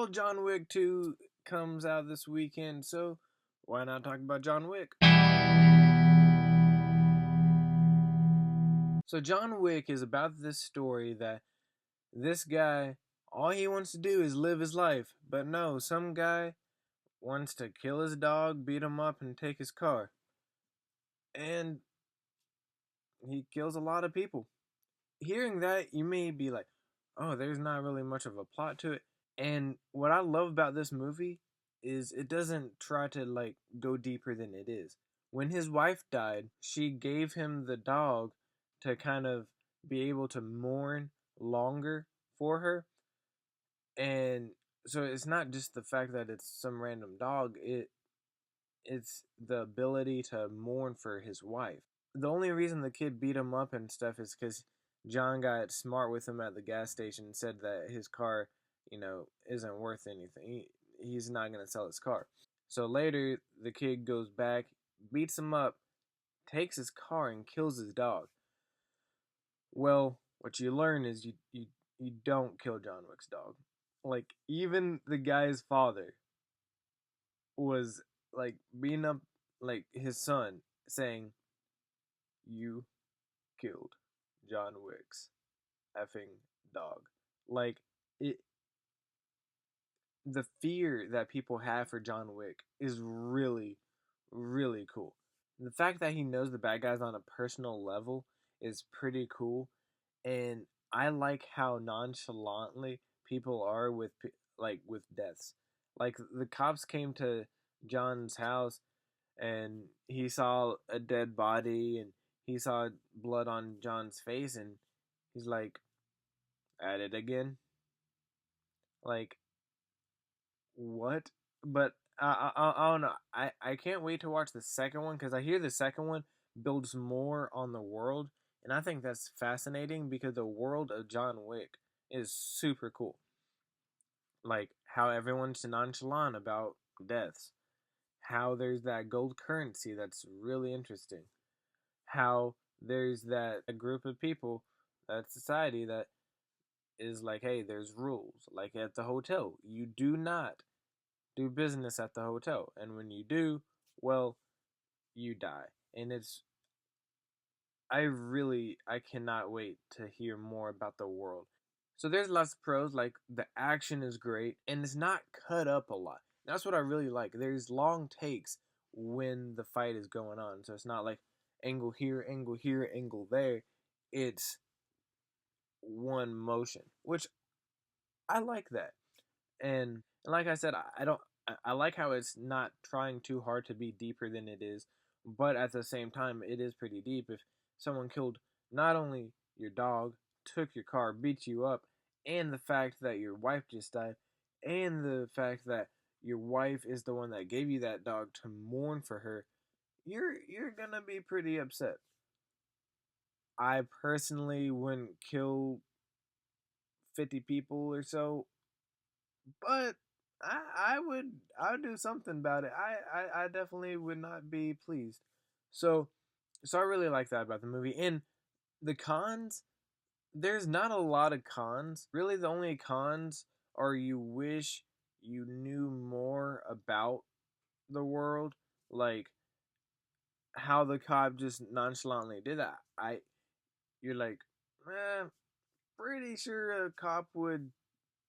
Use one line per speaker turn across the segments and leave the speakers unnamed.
Well, John Wick 2 comes out this weekend, so why not talk about John Wick? So, John Wick is about this story that this guy, all he wants to do is live his life, but no, some guy wants to kill his dog, beat him up, and take his car. And he kills a lot of people. Hearing that, you may be like, oh, there's not really much of a plot to it. And what I love about this movie is it doesn't try to like go deeper than it is. When his wife died, she gave him the dog to kind of be able to mourn longer for her. And so it's not just the fact that it's some random dog, it's the ability to mourn for his wife. The only reason the kid beat him up and stuff is because John got smart with him at the gas station and said that his car, isn't worth anything. He's not going to sell his car. So later, the kid goes back, beats him up, takes his car, and kills his dog. Well, what you learn is you don't kill John Wick's dog. Like, even the guy's father was, like, beating up, like, his son, saying, you killed John Wick's effing dog. Like, the fear that people have for John Wick is really, really cool. The fact that he knows the bad guys on a personal level is pretty cool, and I like how nonchalantly people are with with deaths. Like the cops came to John's house and he saw a dead body and he saw blood on John's face and he's like, at it again? Like, what? But I don't know. I can't wait to watch the second one because I hear the second one builds more on the world, and I think that's fascinating because the world of John Wick is super cool. Like how everyone's nonchalant about deaths, how there's that gold currency that's really interesting, how there's that a group of people, that society that is like, hey, there's rules. Like at the hotel, you do not do business at the hotel. And when you do, well, you die. And I cannot wait to hear more about the world. So there's lots of pros, like the action is great and it's not cut up a lot. That's what I really like. There's long takes when the fight is going on. So it's not like angle here, angle there. It's one motion, which I like that. And like I said, I don't. I like how it's not trying too hard to be deeper than it is, but at the same time, it is pretty deep. If someone killed not only your dog, took your car, beat you up, and the fact that your wife just died, and the fact that your wife is the one that gave you that dog to mourn for her, you're gonna be pretty upset. I personally wouldn't kill 50 people or so, but I would do something about it. I definitely would not be pleased. So so I really like that about the movie. And the cons, there's not a lot of cons. Really the only cons are you wish you knew more about the world, like how the cop just nonchalantly did that. You're like, pretty sure a cop would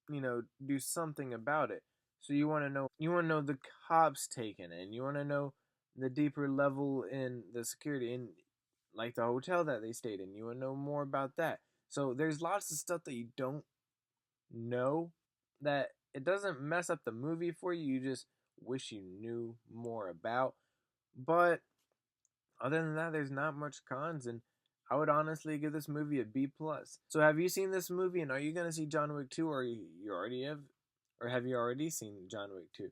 do something about it. So you want to know the cops taking it, and you want to know the deeper level in the security in like the hotel that they stayed in. You want to know more about that. So there's lots of stuff that you don't know, that it doesn't mess up the movie for you. You just wish you knew more about. But other than that, there's not much cons, and I would honestly give this movie a B plus. So have you seen this movie, and are you gonna see John Wick 2, or you already have, or have you already seen John Wick 2?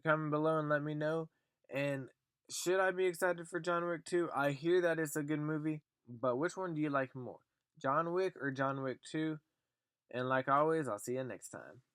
Comment below and let me know. And should I be excited for John Wick 2? I hear that it's a good movie, but which one do you like more, John Wick or John Wick 2? And like always, I'll see you next time.